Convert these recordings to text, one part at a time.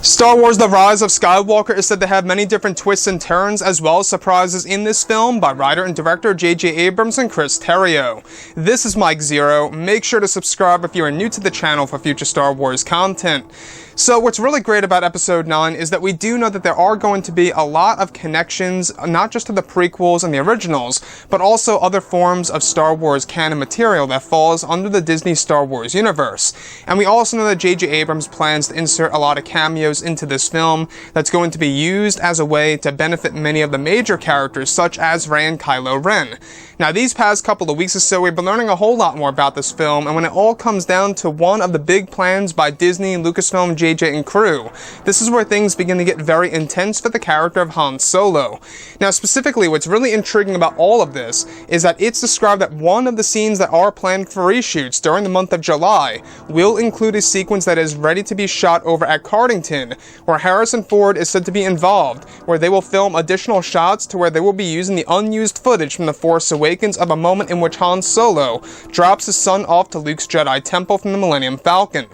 Star Wars The Rise of Skywalker is said to have many different twists and turns, as well as surprises in this film by writer and director J.J. Abrams and Chris Terrio. This is Mike Zero. Make sure to subscribe if you are new to the channel for future Star Wars content. So what's really great about Episode 9 is that we do know that there are going to be a lot of connections, not just to the prequels and the originals, but also other forms of Star Wars canon material that falls under the Disney Star Wars universe. And we also know that J.J. Abrams plans to insert a lot of cameos into this film that's going to be used as a way to benefit many of the major characters, such as Rey and Kylo Ren. Now, these past couple of weeks or so, we've been learning a whole lot more about this film, and when it all comes down to one of the big plans by Disney, Lucasfilm, JJ, and crew, this is where things begin to get very intense for the character of Han Solo. Now, specifically, what's really intriguing about all of this is that it's described that one of the scenes that are planned for reshoots during the month of July will include a sequence that is ready to be shot over at Cardington, where Harrison Ford is said to be involved, where they will film additional shots to where they will be using the unused footage from The Force Awakens of a moment in which Han Solo drops his son off to Luke's Jedi Temple from the Millennium Falcon.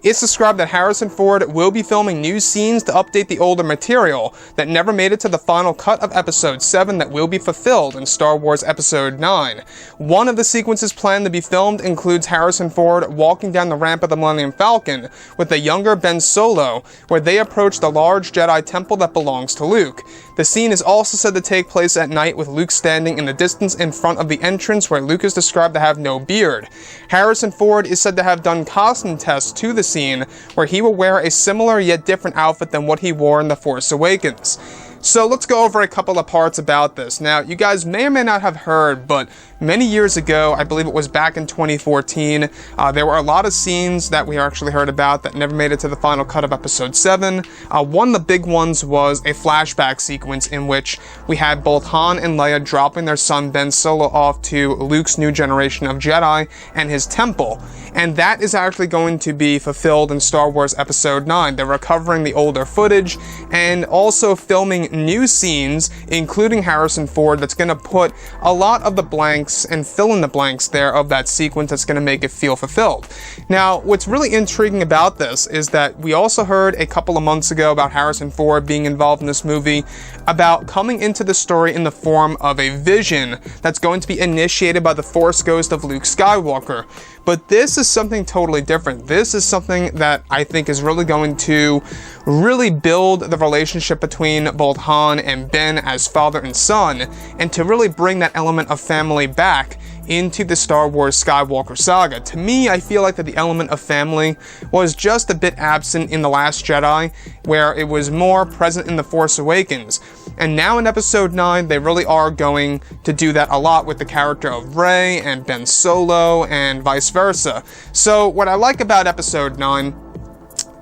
It's described that Harrison Ford will be filming new scenes to update the older material that never made it to the final cut of Episode 7 that will be fulfilled in Star Wars Episode 9. One of the sequences planned to be filmed includes Harrison Ford walking down the ramp of the Millennium Falcon with a younger Ben Solo, where they approach the large Jedi Temple that belongs to Luke. The scene is also said to take place at night, with Luke standing in the distance in front of the entrance where Luke is described to have no beard. Harrison Ford is said to have done costume tests to the scene where he will wear a similar yet different outfit than what he wore in The Force Awakens. So let's go over a couple of parts about this. Now, you guys may or may not have heard, but many years ago, I believe it was back in 2014, there were a lot of scenes that we actually heard about that never made it to the final cut of Episode 7. One of the big ones was a flashback sequence in which we had both Han and Leia dropping their son Ben Solo off to Luke's new generation of Jedi and his temple. And that is actually going to be fulfilled in Star Wars Episode 9. They're recovering the older footage and also filming new scenes, including Harrison Ford, that's going to put a lot of the blanks and fill in the blanks there of that sequence that's going to make it feel fulfilled. Now, what's really intriguing about this is that we also heard a couple of months ago about Harrison Ford being involved in this movie, about coming into the story in the form of a vision that's going to be initiated by the Force ghost of Luke Skywalker. But this is something totally different. This is something that I think is really going to really build the relationship between both Han and Ben as father and son, and to really bring that element of family back into the Star Wars Skywalker saga. To me, I feel like that the element of family was just a bit absent in The Last Jedi, where it was more present in The Force Awakens. And now in Episode 9, they really are going to do that a lot with the character of Rey and Ben Solo and vice versa. So what I like about Episode 9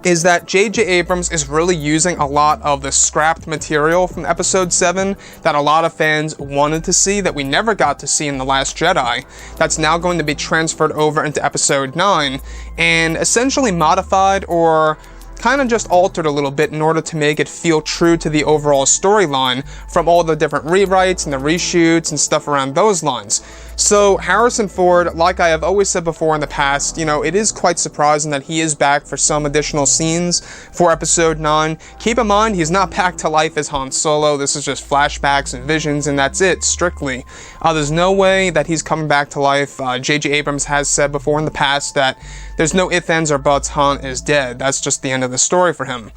is that J.J. Abrams is really using a lot of the scrapped material from Episode 7 that a lot of fans wanted to see, that we never got to see in The Last Jedi, that's now going to be transferred over into Episode 9, and essentially modified or kind of just altered a little bit in order to make it feel true to the overall storyline from all the different rewrites and the reshoots and stuff around those lines. So Harrison Ford, like I have always said before in the past, it is quite surprising that he is back for some additional scenes for Episode 9. Keep in mind, he's not back to life as Han Solo. This is just flashbacks and visions, and that's it, strictly. There's no way that he's coming back to life. J.J. Abrams has said before in the past that there's no ifs, ands, or buts. Han is dead. That's just the end of the story for him.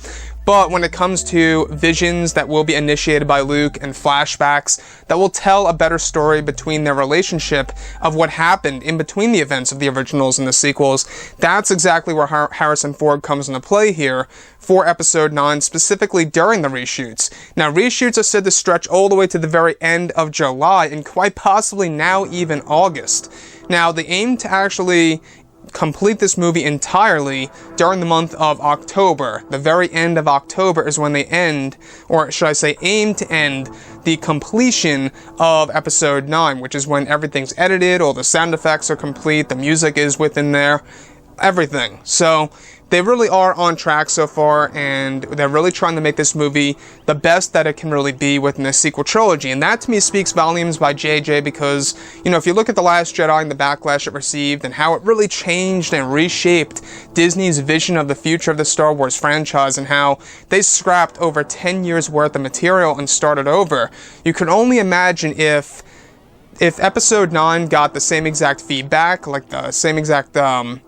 But when it comes to visions that will be initiated by Luke and flashbacks that will tell a better story between their relationship of what happened in between the events of the originals and the sequels, that's exactly where Harrison Ford comes into play here for Episode 9, specifically during the reshoots. Now, reshoots are said to stretch all the way to the very end of July and quite possibly now even August. Now, they aim to actually complete this movie entirely during the month of October. The very end of October is when they end, or should I say aim to end, the completion of Episode 9, which is when everything's edited, all the sound effects are complete, the music is within there, everything. So they really are on track so far, and they're really trying to make this movie the best that it can really be within the sequel trilogy. And that to me speaks volumes by JJ, because, you know, if you look at The Last Jedi and the backlash it received and how it really changed and reshaped Disney's vision of the future of the Star Wars franchise, and how they scrapped over 10 years worth of material and started over, you can only imagine if Episode 9 got the same exact feedback, like the same exact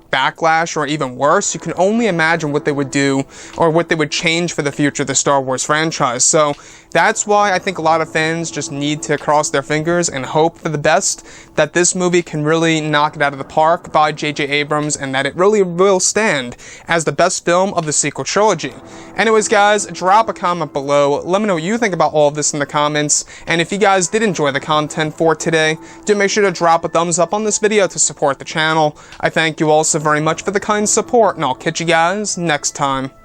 backlash, or even worse, you can only imagine what they would do, or what they would change for the future of the Star Wars franchise. So that's why I think a lot of fans just need to cross their fingers and hope for the best, that this movie can really knock it out of the park by J.J. Abrams, and that it really will stand as the best film of the sequel trilogy. Anyways, guys, drop a comment below. Let me know what you think about all of this in the comments, and if you guys did enjoy the content for today, do make sure to drop a thumbs up on this video to support the channel. I thank you all so very much for the kind support, and I'll catch you guys next time.